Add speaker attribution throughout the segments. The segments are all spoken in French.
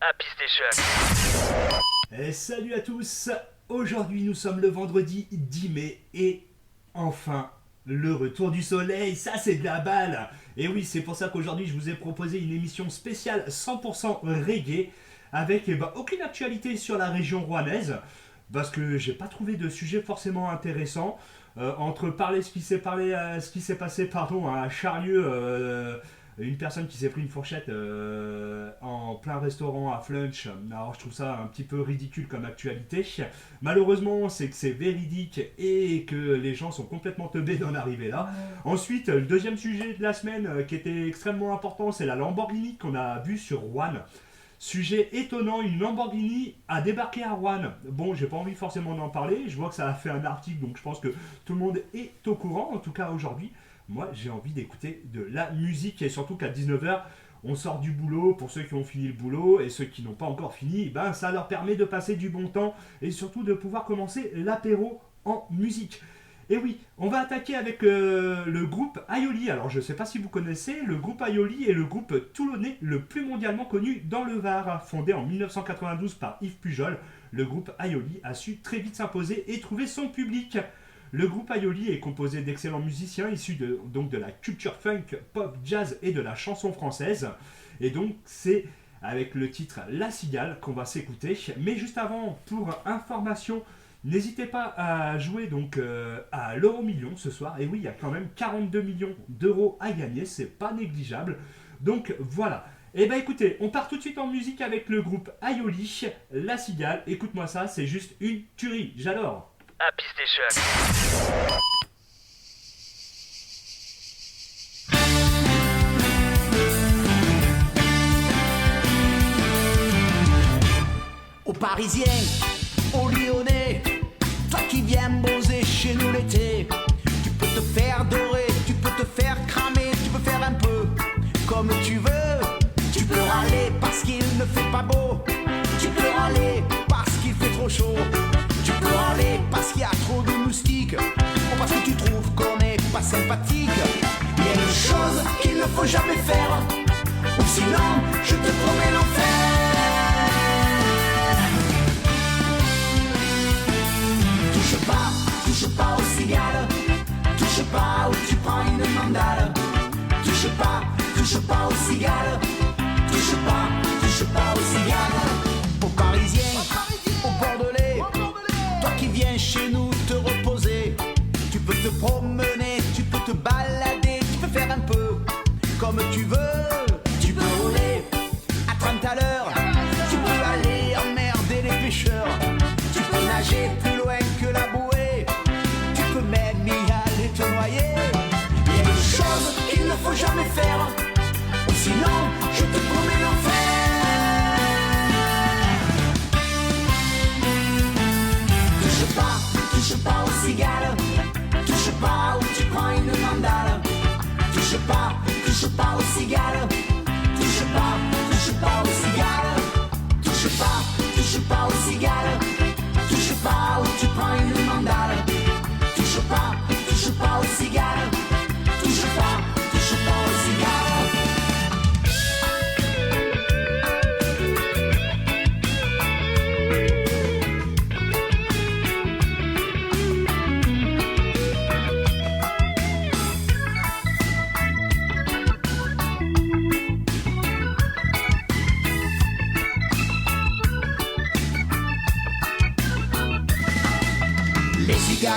Speaker 1: Happy Station.
Speaker 2: Et salut à tous. Aujourd'hui nous sommes le vendredi 10 mai et enfin le retour du soleil, ça c'est de la balle. Et oui, c'est pour ça qu'aujourd'hui je vous ai proposé une émission spéciale 100% reggae avec aucune actualité sur la région rouennaise parce que j'ai pas trouvé de sujet forcément intéressant. Entre parler ce qui s'est passé à Charlieu, une personne qui s'est pris une fourchette en plein restaurant à Flunch. Alors je trouve ça un petit peu ridicule comme actualité. Malheureusement, c'est que c'est véridique et que les gens sont complètement teubés d'en arriver là. Ensuite, le deuxième sujet de la semaine qui était extrêmement important, c'est la Lamborghini qu'on a vue sur Rouen. Sujet étonnant, une Lamborghini a débarqué à Rouen. Bon, j'ai pas envie forcément d'en parler, je vois que ça a fait un article, donc je pense que tout le monde est au courant, en tout cas aujourd'hui. Moi, j'ai envie d'écouter de la musique et surtout qu'à 19h, on sort du boulot. Pour ceux qui ont fini le boulot et ceux qui n'ont pas encore fini, ça leur permet de passer du bon temps et surtout de pouvoir commencer l'apéro en musique. Et oui, on va attaquer avec le groupe Aioli. Alors, je ne sais pas si vous connaissez, le groupe Aioli est le groupe toulonnais le plus mondialement connu dans le Var. Fondé en 1992 par Yves Pujol, le groupe Aioli a su très vite s'imposer et trouver son public. Le groupe Aioli est composé d'excellents musiciens issus de la culture funk, pop, jazz et de la chanson française. Et donc c'est avec le titre La Cigale qu'on va s'écouter. Mais juste avant, pour information, n'hésitez pas à jouer à l'euro-million ce soir. Et oui, il y a quand même 42 millions d'euros à gagner, c'est pas négligeable. Donc voilà. Et écoutez, on part tout de suite en musique avec le groupe Aioli, La Cigale. Écoute-moi ça, c'est juste une tuerie, j'adore.
Speaker 1: Happy Station.
Speaker 3: Aux Parisiens, aux Lyonnais, toi qui viens bosser chez nous l'été, tu peux te faire dorer, tu peux te faire cramer, tu peux faire un peu comme tu veux. Tu peux râler parce qu'il ne fait pas beau, tu peux râler parce qu'il fait trop chaud, tu peux râler parce qu'il y a trop de moustiques, ou parce que tu trouves qu'on n'est pas sympathique. Il y a une chose qu'il ne faut jamais faire, ou sinon je te promets l'enfer. Touche pas aux cigales, touche pas où tu prends une mandale. Touche pas aux cigales, touche pas aux cigales. Aux Parisiens, aux Bordelais, toi qui viens chez nous te reposer, tu peux te promener, tu peux te balader, tu peux faire un peu comme tu veux. Tu peux rouler à 30 à l'heure, tu peux aller emmerder les pêcheurs, tu peux nager plus loin que la bouée, tu peux même y aller te noyer. Il y a des choses qu'il ne faut jamais faire, ou sinon je te promets l'enfer. Touche pas aux cigales, touche pas où tu prends une mandale. Touche pas aux cigales, touche pas aux cigales. Touche pas aux cigales, touche pas où tu prends une mandale. Touche pas aux cigales, touche pas aux cigales.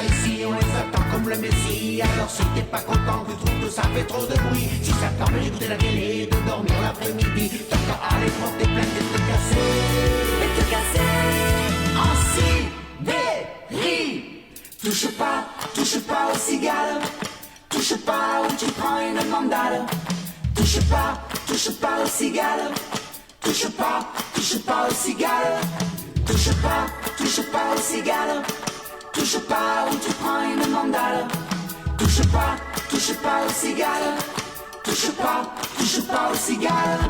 Speaker 3: Ici on les attend comme le Messie. Alors si t'es pas content, tu trouves que ça fait trop de bruit, si ça te permet d'écouter la télé et de dormir l'après-midi, t'as qu'à aller porter plainte et te casser en Sibérie. Touche pas aux cigales, touche pas où tu prends une mandale. Touche pas aux cigales, touche pas aux cigales. Touche pas aux cigales, touche pas où tu prends une mandale. Touche pas aux cigales, touche pas aux cigales.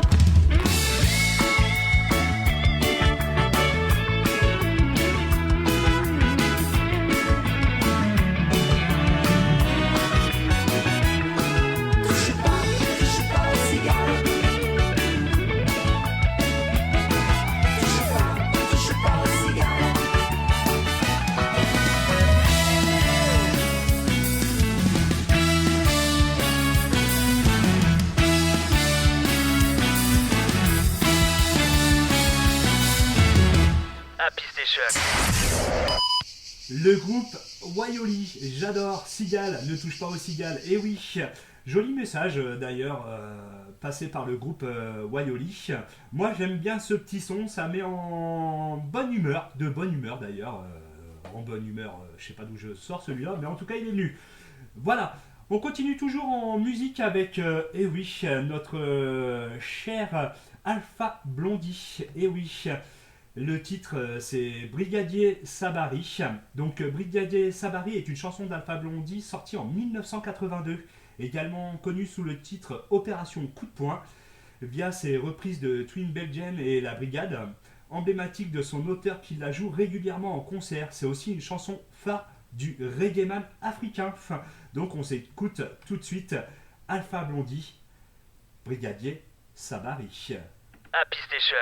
Speaker 1: Happy Station.
Speaker 2: Le groupe Waioli, j'adore. Cigale, ne touche pas aux cigales. Et oui, joli message d'ailleurs passé par le groupe Waioli. Moi j'aime bien ce petit son, ça met en bonne humeur, de bonne humeur d'ailleurs. En bonne humeur, je sais pas d'où je sors celui-là, mais en tout cas il est venu. Voilà, on continue toujours en musique avec, eh oui, notre cher Alpha Blondy. Eh oui, le titre c'est Brigadier Sabari. Donc Brigadier Sabari est une chanson d'Alpha Blondy sortie en 1982, également connue sous le titre Opération Coup de Poing, via ses reprises de Twin Belgian et La Brigade, emblématique de son auteur qui la joue régulièrement en concert. C'est aussi une chanson phare du reggaeman africain. Donc on s'écoute tout de suite Alpha Blondy, Brigadier Sabari.
Speaker 1: Happy Station.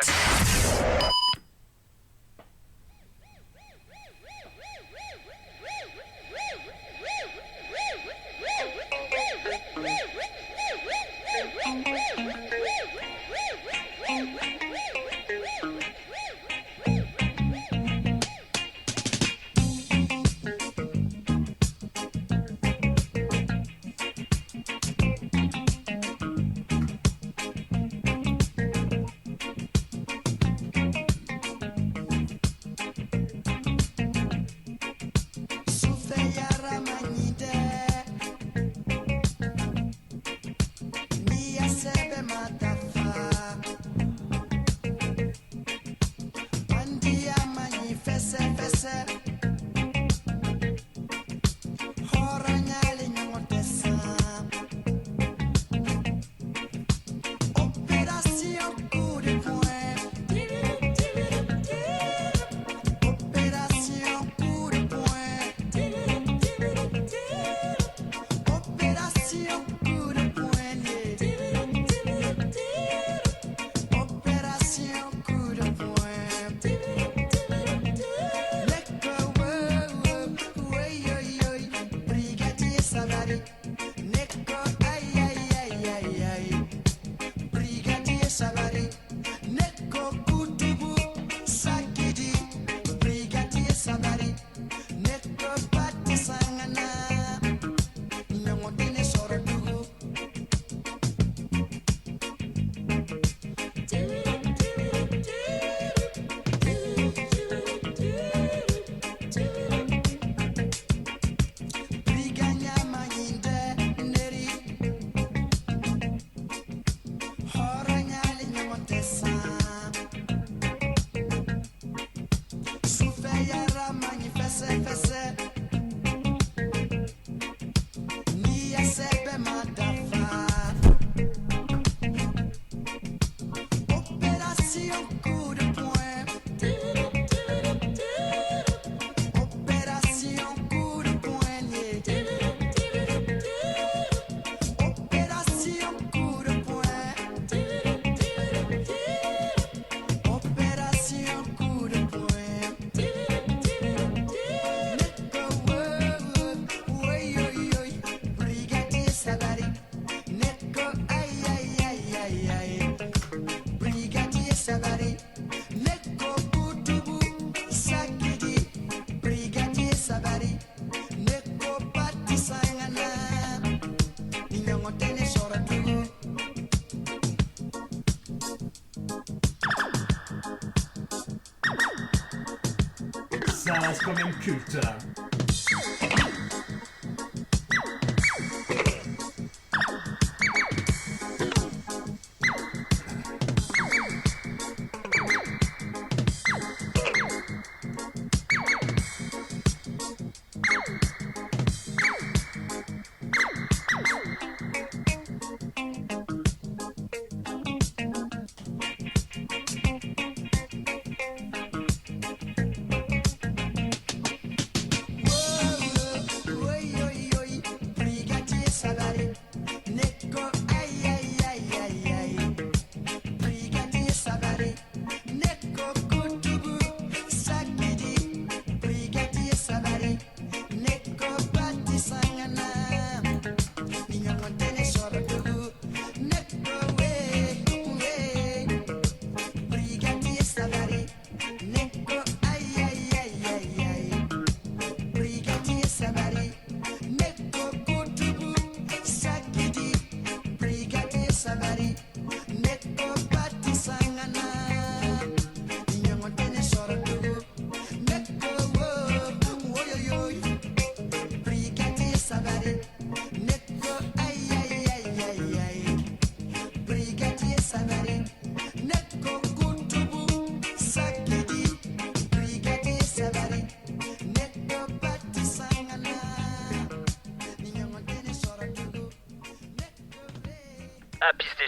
Speaker 2: Ça reste quand même culte.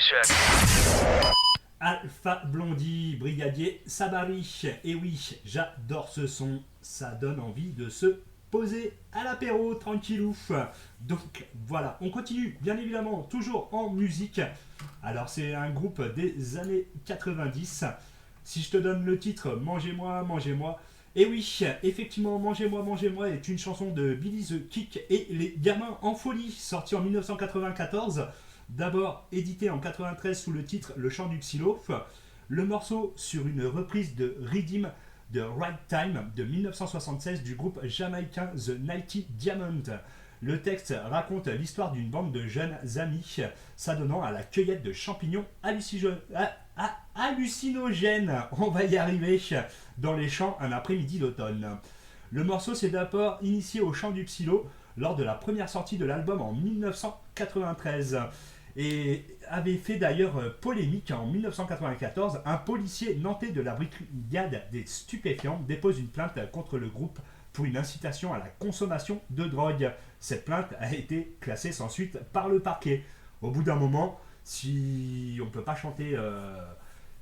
Speaker 1: choc.
Speaker 2: Alpha Blondie, Brigadier Sabari. Et oui, j'adore ce son, ça donne envie de se poser à l'apéro tranquillou. Donc voilà, on continue bien évidemment toujours en musique. Alors c'est un groupe des années 90. Si je te donne le titre Mangez-moi, mangez-moi. Et oui, effectivement, Mangez-moi, mangez-moi est une chanson de Billy the Kick et les Gamins en folie, sortie en 1994. D'abord édité en 93 sous le titre Le chant du xylophone. Le morceau sur une reprise de Rhythm de Right Time de 1976 du groupe jamaïcain The Nighty Diamond. Le texte raconte l'histoire d'une bande de jeunes amis s'adonnant à la cueillette de champignons hallucinogènes. On va y arriver, dans les champs un après-midi d'automne. Le morceau s'est d'abord initié au chant du xylo lors de la première sortie de l'album en 1993 et avait fait d'ailleurs polémique en 1994. Un policier nantais de la brigade des stupéfiants dépose une plainte contre le groupe pour une incitation à la consommation de drogue. Cette plainte a été classée sans suite par le parquet. Au bout d'un moment, si on ne peut pas chanter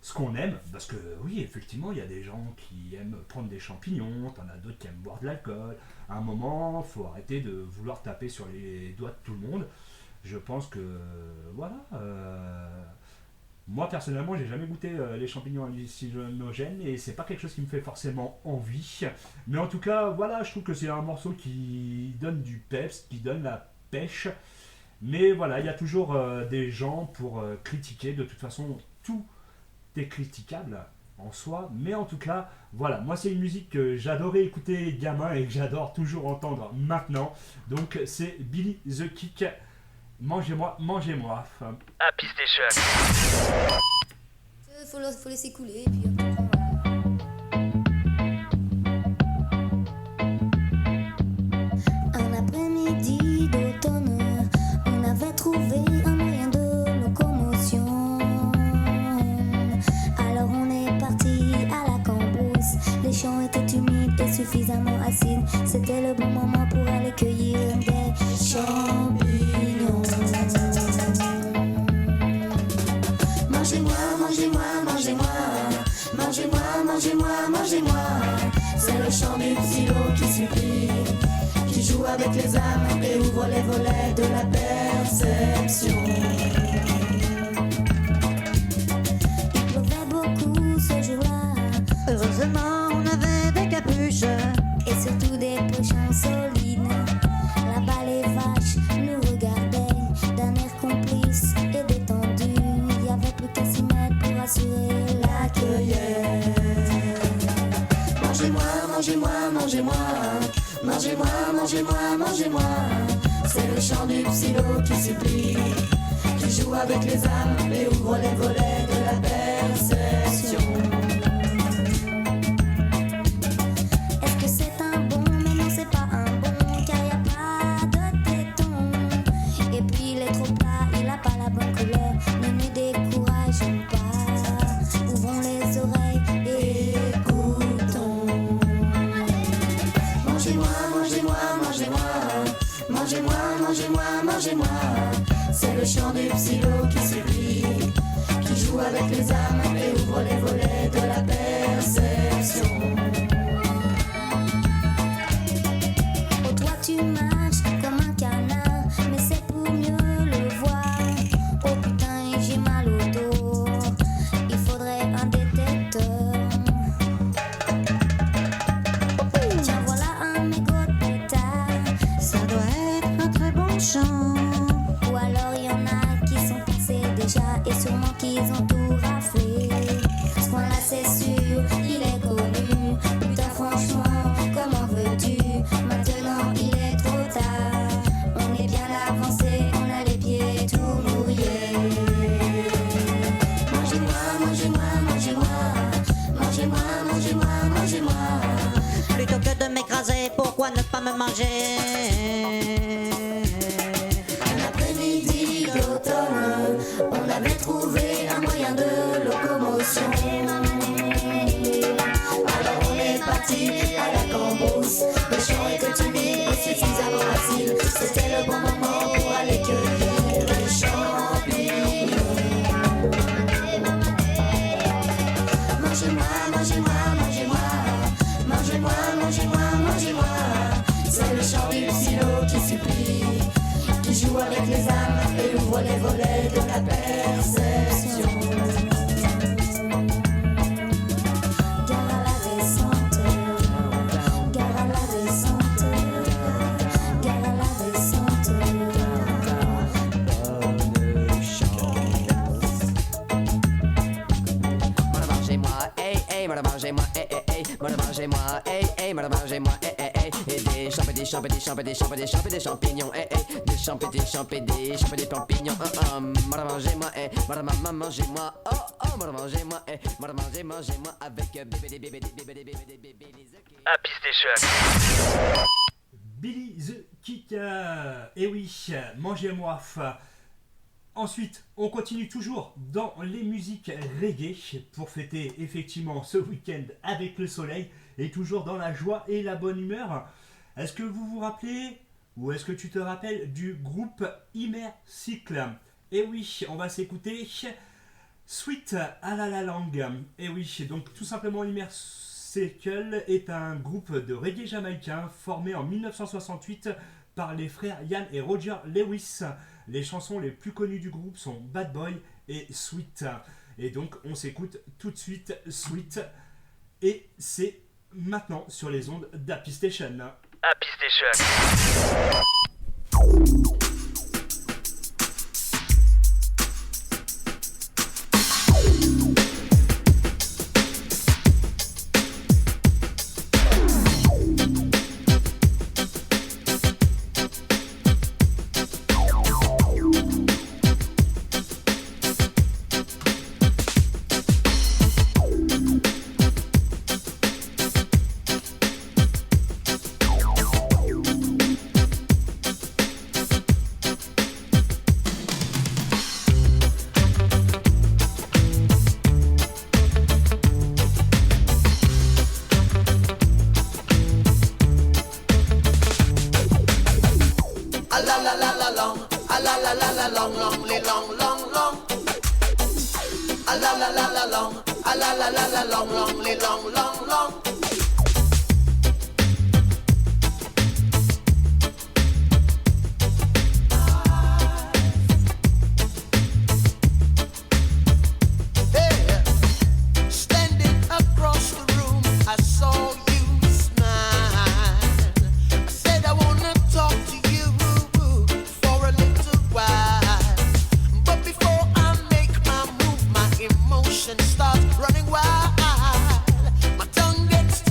Speaker 2: ce qu'on aime, parce que oui, effectivement, il y a des gens qui aiment prendre des champignons, t'en as d'autres qui aiment boire de l'alcool. À un moment, il faut arrêter de vouloir taper sur les doigts de tout le monde. Je pense que, voilà... Moi personnellement, j'ai jamais goûté les champignons hallucinogènes et c'est pas quelque chose qui me fait forcément envie. Mais en tout cas, voilà, je trouve que c'est un morceau qui donne du peps, qui donne la pêche. Mais voilà, il y a toujours des gens pour critiquer. De toute façon, tout est critiquable en soi. Mais en tout cas, voilà, moi c'est une musique que j'adorais écouter gamin et que j'adore toujours entendre maintenant. Donc c'est Billy the Kick. Mangez-moi, mangez-moi.
Speaker 1: À piste et choc.
Speaker 4: Faut laisser couler et puis après, un après-midi d'automne, on avait trouvé un moyen de locomotion. Alors on est parti à la cambrousse. Les champs étaient humides et suffisamment acides. C'était le bon moment pour aller cueillir des champignons. Mangez-moi, mangez-moi, mangez-moi. Mangez-moi, mangez-moi, mangez-moi. C'est le chant du xylo qui supplie, qui joue avec les âmes et ouvre les volets de la perception. Il pleuvait beaucoup ce jour-là. Heureusement, on avait des capuches et surtout des pochons solides. Là-bas, les vaches nous regardaient d'un air complice et détendu. Il n'y avait plus qu'à s'y mettre pour assurer la cueillette. Mangez-moi, mangez-moi, mangez-moi. Mangez-moi, mangez-moi, mangez-moi. C'est le chant du xylo qui supplie, qui joue avec les âmes et ouvre les volets de la perception. Est-ce que c'est un bon? Mais non, c'est pas un bon, car y a pas de téton. Et puis il est trop plat, il a pas la bonne couleur. Ne nous décourageons pas, ouvrons les oreilles et écoutons. Mangez-moi, mangez-moi, mangez-moi. Mangez-moi, mangez-moi, mangez-moi. C'est le chant du xylo qui supplie, qui joue avec les âmes et ouvre les volets de la perception. Oh, toi tu marches comme un canard, mais c'est pour mieux le voir. Oh putain, j'ai mal au dos, il faudrait un détecteur. Tiens, voilà un mégot de pétard, ça doit être un très bon chant. Ou alors y en a qui sont passés déjà et sûrement qu'ils ont tout raflé. Ce point-là c'est sûr, il est connu. Putain franchement, comment veux-tu? Maintenant il est trop tard. On est bien avancé, on a les pieds tout mouillés. Mangez-moi, mangez-moi, mangez-moi. Mangez-moi, mangez-moi, mangez-moi.
Speaker 5: Plutôt que de m'écraser, pourquoi ne pas me manger?
Speaker 4: Un après-midi d'automne, on avait trouvé un moyen de locomotion. Alors on est parti à la cambrousse. Le champ était humide et suffisamment acide. C'était le bon moment pour aller cueillir les champignons. mangez-moi, mangez-moi. Mangez-moi, mangez-moi, mangez-moi. C'est le chant du silo qui supplie, qui joue avec les âmes et ouvre les volets de la perception. Gare à la descente, gare à la descente, gare à la descente.
Speaker 6: Mangez-moi, hey, hey, mangez-moi, hey, hey, hey, mangez-moi, hey, hey, mangez-moi, hey, hey, hey, et des champignons, hey, hey, des champignons, mangez-moi, hey, mangez-moi, oh, oh, mangez-moi, hey, mangez-moi, avec bébé,
Speaker 1: À piste et choc.
Speaker 2: Billy the Kick. Et oui, mangez-moi. Ensuite, on continue toujours dans les musiques reggae pour fêter effectivement ce week-end avec le soleil et toujours dans la joie et la bonne humeur. Est-ce que vous vous rappelez ou est-ce que tu te rappelles du groupe Immercycle? Et oui, on va s'écouter Sweet à la langue. Et oui, donc tout simplement Immercycle est un groupe de reggae jamaïcain formé en 1968 par les frères Ian et Roger Lewis. Les chansons les plus connues du groupe sont Bad Boy et Sweet. Et donc on s'écoute tout de suite Sweet. Et c'est maintenant sur les ondes d'Happy Station.
Speaker 1: À piste et choc.
Speaker 3: Start running wild. My tongue gets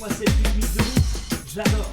Speaker 2: moi cette limite de vous, j'adore.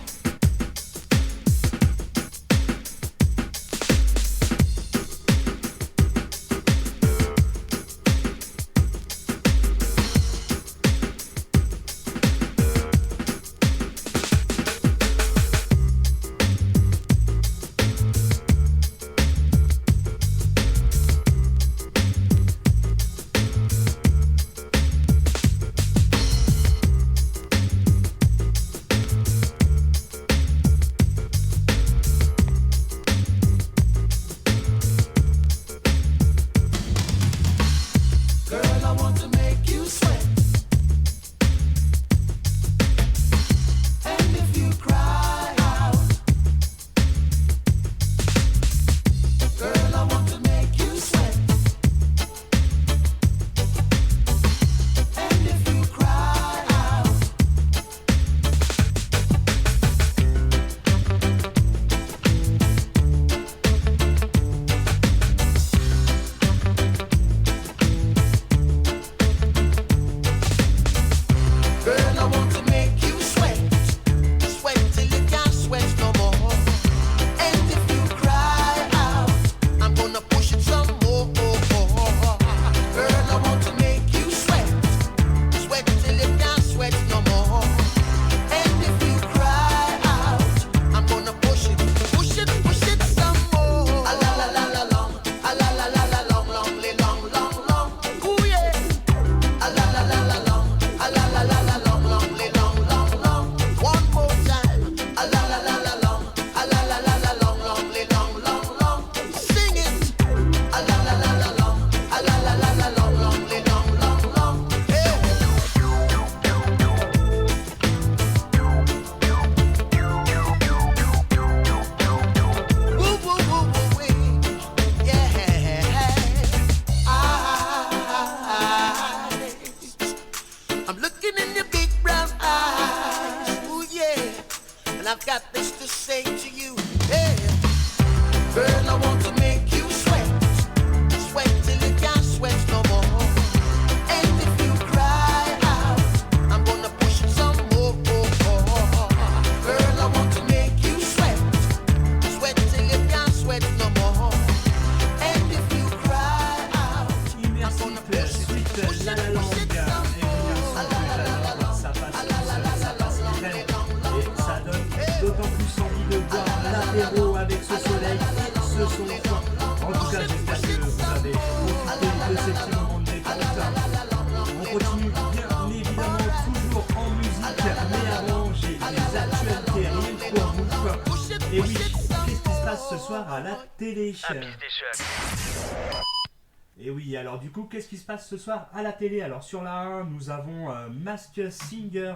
Speaker 2: Et oui, qu'est-ce qui se passe ce soir à la télé?
Speaker 1: À Piste et Choc.
Speaker 2: Et oui, alors du coup, qu'est-ce qui se passe ce soir à la télé? Alors sur la 1, nous avons Masked Singer.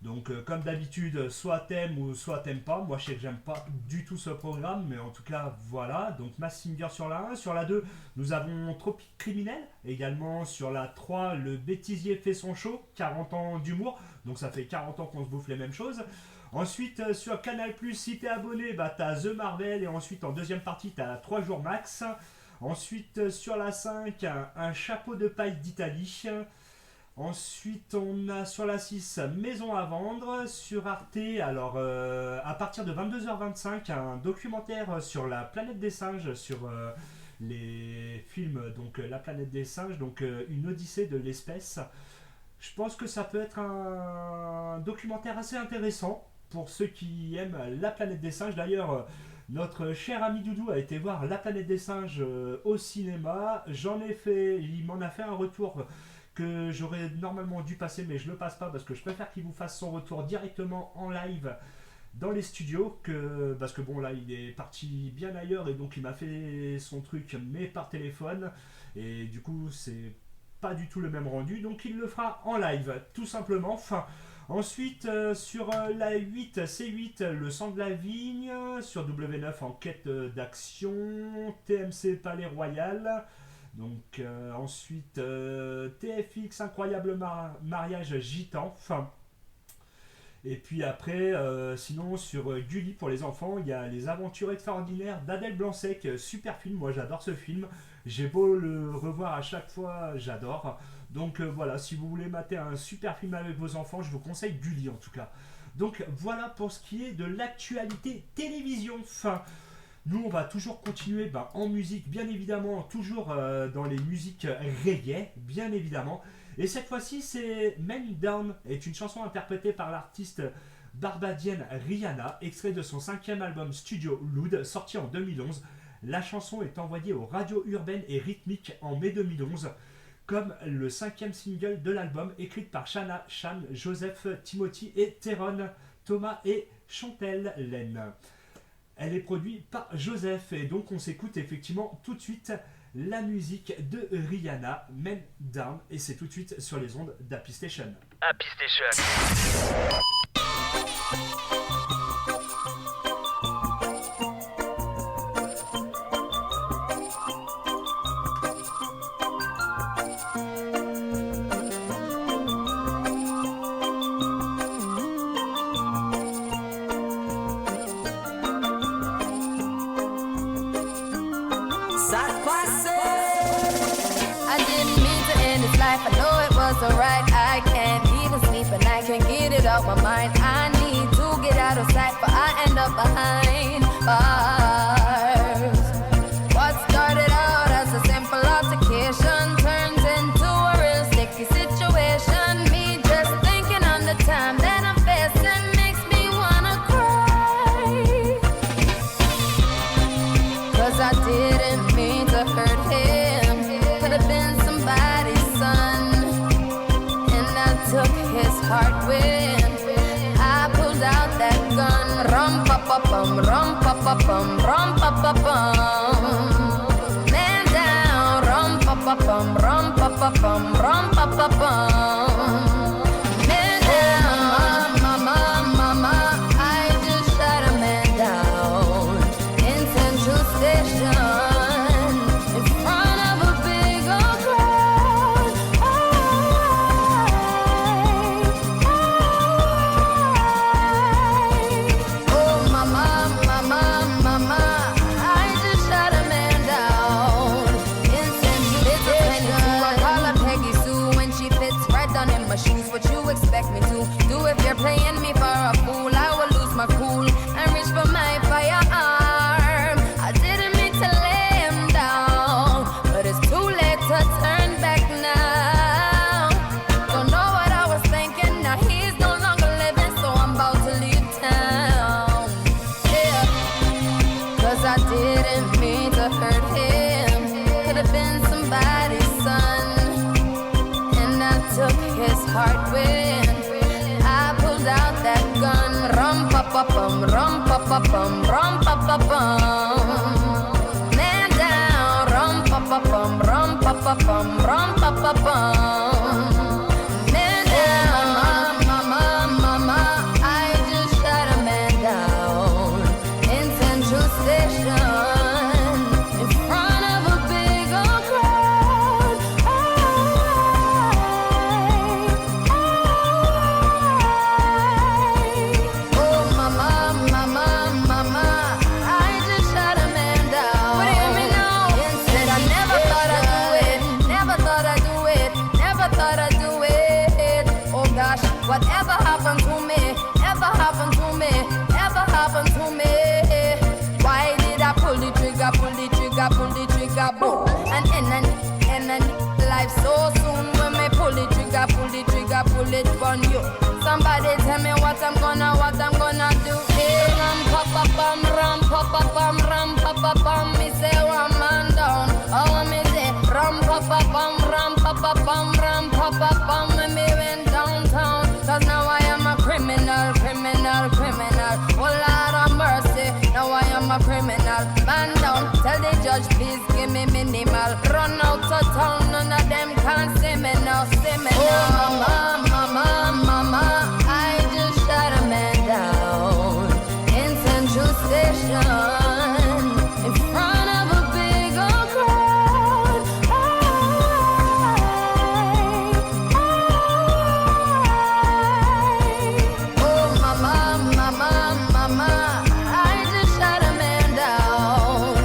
Speaker 2: Donc comme d'habitude, soit t'aimes ou soit t'aimes pas. Moi je sais que j'aime pas du tout ce programme, mais en tout cas voilà. Donc Masked Singer sur la 1. Sur la 2, nous avons Tropique Criminel. Également sur la 3, Le Bêtisier fait son show, 40 ans d'humour. Donc ça fait 40 ans qu'on se bouffe les mêmes choses. Ensuite sur Canal+, si t'es abonné, bah t'as The Marvel. Et ensuite en deuxième partie, t'as 3 jours max. Ensuite sur la 5, un chapeau de paille d'Italie. Ensuite, on a sur la 6 Maison à vendre. Sur Arte, alors à partir de 22h25, un documentaire sur la planète des singes, sur les films, donc La planète des singes, donc une odyssée de l'espèce. Je pense que ça peut être un documentaire assez intéressant pour ceux qui aiment La planète des singes. D'ailleurs, notre cher ami Doudou a été voir La planète des singes au cinéma. Il m'en a fait un retour que j'aurais normalement dû passer, mais je le passe pas parce que je préfère qu'il vous fasse son retour directement en live dans les studios, parce que bon là il est parti bien ailleurs et donc il m'a fait son truc mais par téléphone et du coup c'est pas du tout le même rendu, donc il le fera en live tout simplement. Ensuite sur la 8, C8, Le sang de la vigne. Sur W9, Enquête d'action. TMC Palais Royal. Donc ensuite TFX, Incroyable mariage gitan. Et puis après sinon sur Gulli pour les enfants, il y a Les aventures extraordinaires d'Adèle Blanc-Sec. Super film, moi j'adore ce film, j'ai beau le revoir à chaque fois, j'adore. Donc voilà, si vous voulez mater un super film avec vos enfants, je vous conseille Gulli en tout cas. Donc voilà pour ce qui est de l'actualité télévision. Fin. Nous, on va toujours continuer en musique, bien évidemment, toujours dans les musiques reggae, bien évidemment. Et cette fois-ci, c'est Man Down, est une chanson interprétée par l'artiste barbadienne Rihanna, extrait de son 5e album studio Loud, sorti en 2011. La chanson est envoyée aux radios urbaines et rythmiques en mai 2011, comme le 5e single de l'album, écrite par Shana, Shan, Joseph, Timothy et Teron, Thomas et Chantel Laine. Elle est produite par Joseph et donc on s'écoute effectivement tout de suite la musique de Rihanna, Men Down, et c'est tout de suite sur les ondes d'Happy Station.
Speaker 1: Happy Station.
Speaker 7: I know it wasn't right. I can't even sleep and I can't get it out my mind. I need to get out of sight, but I end up behind bars. What started out as a simple altercation turns into a real sticky situation. Me just thinking on the time that I'm facing makes me wanna cry. 'Cause I didn't mean to hurt him. Could have been somebody's son, and I took his heart when I pulled out that gun. Rum pa pa bum, rum pa pa bum, rum pa pa bum. Man down, rum pa pa bum, rum pa pa bum, rum pa pa bum. Man down, mama, mama, I just shot a man down in Central Station. What you expect me to do if you're playing me for a fool? I will lose my cool and reach for my firearm. I didn't mean to lay him down, but it's too late to turn back now. Don't know what I was thinking, now he's no longer living, so I'm about to leave town. Yeah, 'cause I didn't mean to hurt him. Could have been somebody's son, and I took his heart when I pulled out that gun. Rum pa pa bum, rum pa pa bum, rum pa pa bum. Man down, rum pa pa bum, rum pa pa bum, rum pa pa bum. Man down, mama, mama, I just shot a man down in Central Station. Whatever happened to me, ever happened to me, ever happened to me? Why did I pull the trigger, pull the trigger, pull the trigger, boom? And end life so soon when me pull the trigger, pull it on you. Somebody tell me what I'm gonna do. Hey, ram pa pa bum, ram pa pa bum, ram pa pa bum. Me say one man down, oh me say ram pa pa bum, ram pa pa bum, ram pa pa bum. Me went downtown. 'Cause now I am a criminal, criminal, criminal. Oh Lord of mercy, now I am a criminal. Man down, tell the judge please give me minimal. Run out of town, none of them can see me now, see me now. Oh mama, mama, mama, I just shot a man down in Central Station in front of a big old crowd. Oh mama, mama, mama, I just shot a man down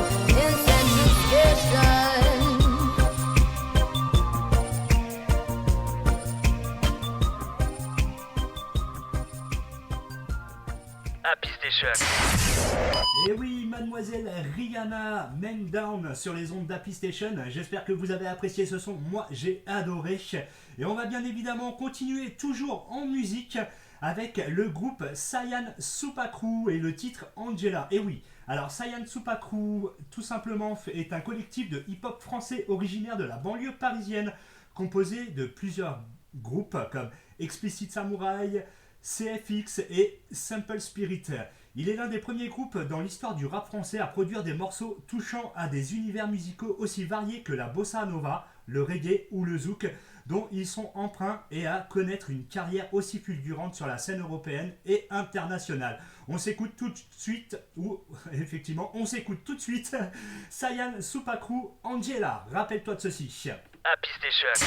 Speaker 7: in Central Station.
Speaker 1: Choc.
Speaker 2: Et oui, mademoiselle Rihanna, Man Down sur les ondes d'Happy Station. J'espère que vous avez apprécié ce son. Moi, j'ai adoré. Et on va bien évidemment continuer toujours en musique avec le groupe Saiyan Supakru et le titre Angela. Et oui, alors Saiyan Supakru, tout simplement, est un collectif de hip-hop français originaire de la banlieue parisienne, composé de plusieurs groupes comme Explicit Samurai, CFX et Simple Spirit. Il est l'un des premiers groupes dans l'histoire du rap français à produire des morceaux touchant à des univers musicaux aussi variés que la bossa nova, le reggae ou le zouk, dont ils sont emprunts et à connaître une carrière aussi fulgurante sur la scène européenne et internationale. On s'écoute tout de suite, Saiyan Supakru, Angela. Rappelle-toi de ceci.
Speaker 1: Happy Station.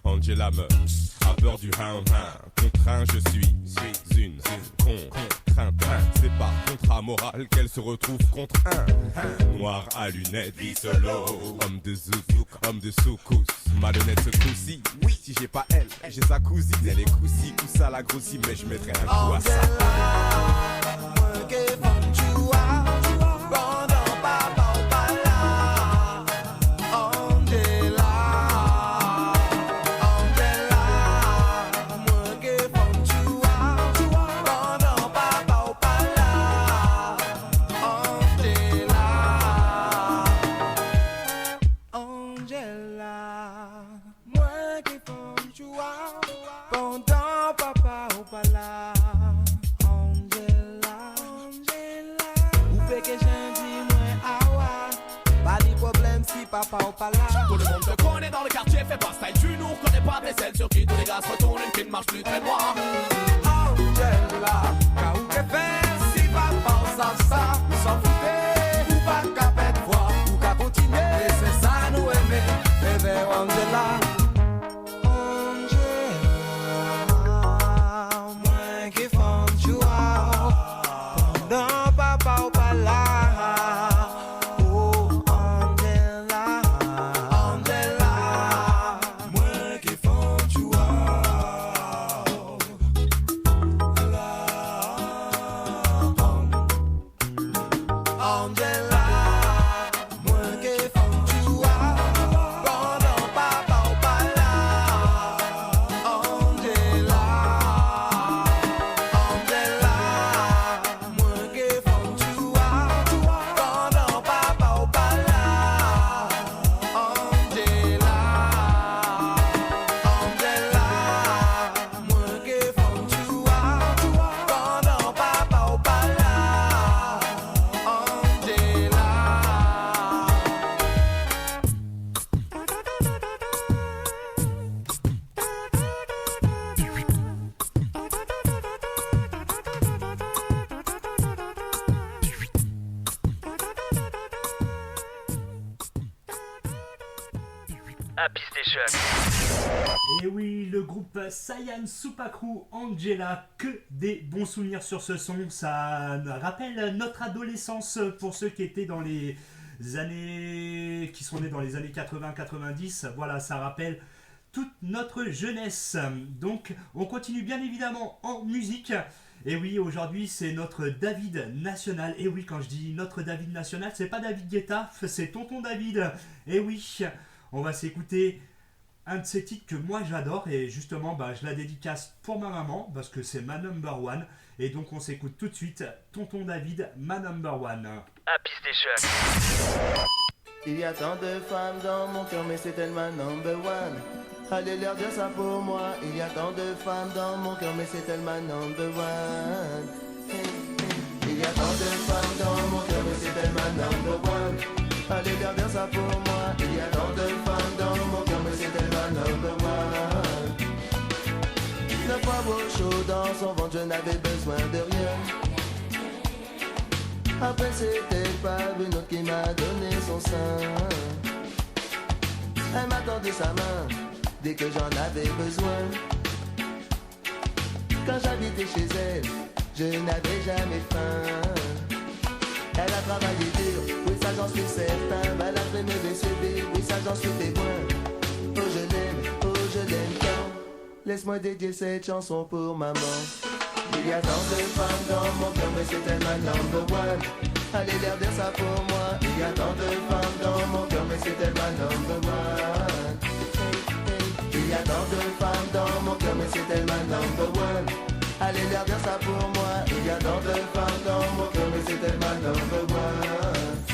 Speaker 8: Angela meurt, à peur du hound. Contraint, je suis une contrainte. C'est par contrat moral qu'elle se retrouve contre un noir à lunettes, solo, homme de zouk, homme de soukous, malhonnête ce coup-ci. Oui, si j'ai pas elle, j'ai sa cousine. Elle est coussi, coussa la grossie, mais je mettrai un coup à ça.
Speaker 9: Tout le monde te connaît dans le quartier, fais pas style, tu nous reconnais pas, t'es celle sur qui tous les gars se retournent, une qui ne marche plus très droit. Angela, quand où t'es fait, si papa on s'en ça, s'en foutait, ou pas qu'à pète voix, ou qu'à continuer, et c'est ça nous aimer, bébé Angela. Moi qui font joie, pendant papa ou pas là.
Speaker 1: Happy Station.
Speaker 2: Et oui, le groupe Saiyan Supakru, Angela, que des bons souvenirs sur ce son. Ça rappelle notre adolescence pour ceux qui étaient dans qui sont nés dans les années 80-90. Voilà, ça rappelle toute notre jeunesse. Donc on continue bien évidemment en musique. Et oui, aujourd'hui c'est notre David national. Et oui, quand je dis notre David national, c'est pas David Guetta, c'est Tonton David. Et oui, on va s'écouter un de ces titres que moi j'adore. Et justement, je la dédicace pour ma maman, parce que c'est ma number one. Et donc on s'écoute tout de suite Tonton David, ma number one.
Speaker 1: Happy Station.
Speaker 10: Il y a tant de femmes dans mon cœur, mais c'est elle ma number one. Allez leur dire ça pour moi. Il y a tant de femmes dans mon cœur, mais c'est elle ma number one. Il y a tant de femmes dans mon cœur, mais c'est elle ma number one. Allez leur dire ça pour moi. Il y a tant de femmes dans mon cœur, mais c'est elle ma number one. Le poivre chaud dans son ventre, je n'avais besoin de rien. Après c'était pas une autre qui m'a donné son sein. Elle m'a tendu sa main dès que j'en avais besoin. Quand j'habitais chez elle, je n'avais jamais faim. Elle a travaillé dur, oui ça j'en suis certain. Elle a fait me décevoir, oui ça j'en suis témoin. Oh je l'aime tant. Laisse-moi dédier cette chanson pour maman. Il y a tant de femmes dans mon cœur, mais c'est elle ma number one. Allez leur dire ça pour moi. Il y a tant de femmes dans mon cœur, mais c'est elle ma number one. Il y a tant de femmes dans mon cœur, mais c'est elle ma number one. Allez leur dire ça pour moi. Il y a tant de femmes dans mon cœur, mais c'est elle ma number one.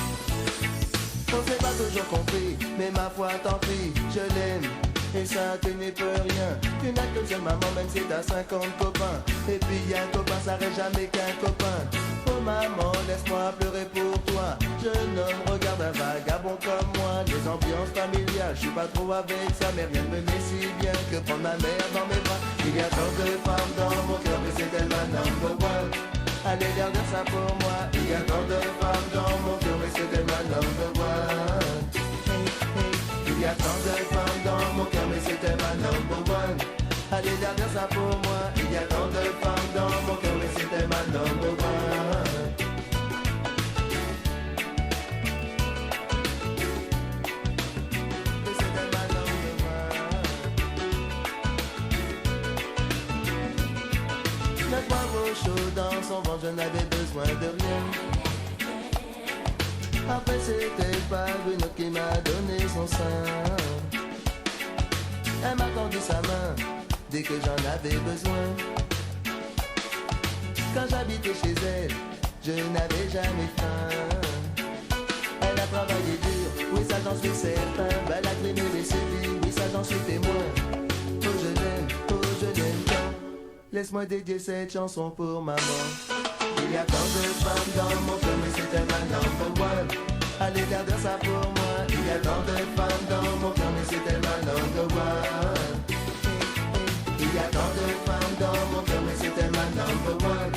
Speaker 10: On s'est pas toujours compris, mais ma foi tant pis, je l'aime. Et ça tu n'y peux rien. Tu n'as qu'une seule maman même si t'as 50 copains. Et puis un copain ça reste jamais qu'un copain. Oh maman laisse-moi pleurer pour toi. Jeune homme regarde un vagabond comme moi. Les ambiances familiales, je suis pas trop avec ça. Mais rien ne me met si bien que prendre ma mère dans mes bras. Il y a tant de femmes dans mon cœur, mais c'est elle ma number one. Allez leur dire ça pour moi. Il y a tant de femmes dans mon cœur, mais c'est elle ma number one. Il y a tant de femmes dans mon cœur, mais c'était ma number one. Allez leur dire ça pour moi. Il y a tant de femmes dans mon cœur, mais c'était ma number one. Mais c'était ma number one. Le poivre chaud dans son ventre, je n'avais besoin de rien. Après c'était pas une autre qui m'a donné son sein. Elle m'a tendu sa main dès que j'en avais besoin. Quand j'habitais chez elle, je n'avais jamais faim. Elle a travaillé dur, oui ça j'en suis certain. Elle a clémé les sévices, oui ça j'en suis témoin. Oh je l'aime tant. Laisse-moi dédier cette chanson pour maman. Il y a tant de femmes dans mon cœur, mais c'était ma number one. Allez leur dire ça pour moi. Il y a tant de femmes dans mon cœur, mais c'était ma number one. Il y a tant de femmes dans mon cœur, mais c'était ma number one.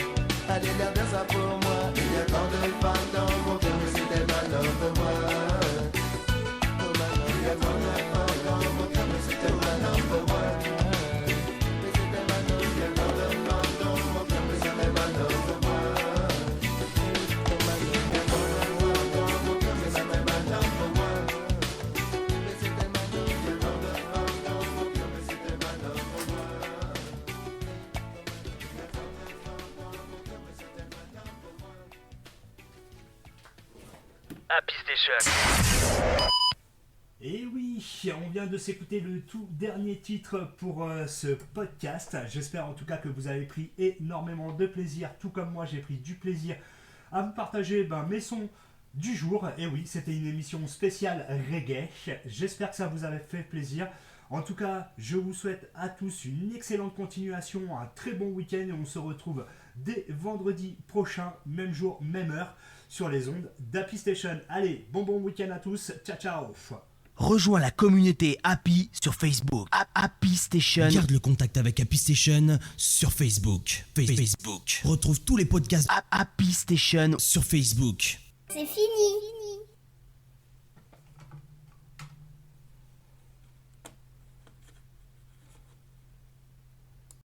Speaker 10: Allez leur dire ça pour moi. Il y a tant de femmes dans mon cœur, mais c'était ma number one. Oh ma number one. Il y a tant de femmes dans mon cœur, mais c'était ma number one. Mais c'était ma number one. Il y a tant de femmes dans mon cœur, mais c'était ma number one.
Speaker 1: Happy Station.
Speaker 2: Et oui, on vient de s'écouter le tout dernier titre pour ce podcast. J'espère en tout cas que vous avez pris énormément de plaisir, tout comme moi j'ai pris du plaisir à vous partager mes sons du jour. Et oui, c'était une émission spéciale reggae. J'espère que ça vous avait fait plaisir. En tout cas, je vous souhaite à tous une excellente continuation, un très bon week-end et on se retrouve dès vendredi prochain, même jour, même heure, sur les ondes d'Happy Station. Allez, bon week-end à tous, ciao ciao.
Speaker 11: Rejoins la communauté Happy sur Facebook. Happy Station.
Speaker 12: Garde le contact avec Happy Station sur Facebook. Retrouve tous les podcasts
Speaker 11: Happy Station
Speaker 12: sur Facebook.
Speaker 4: C'est fini.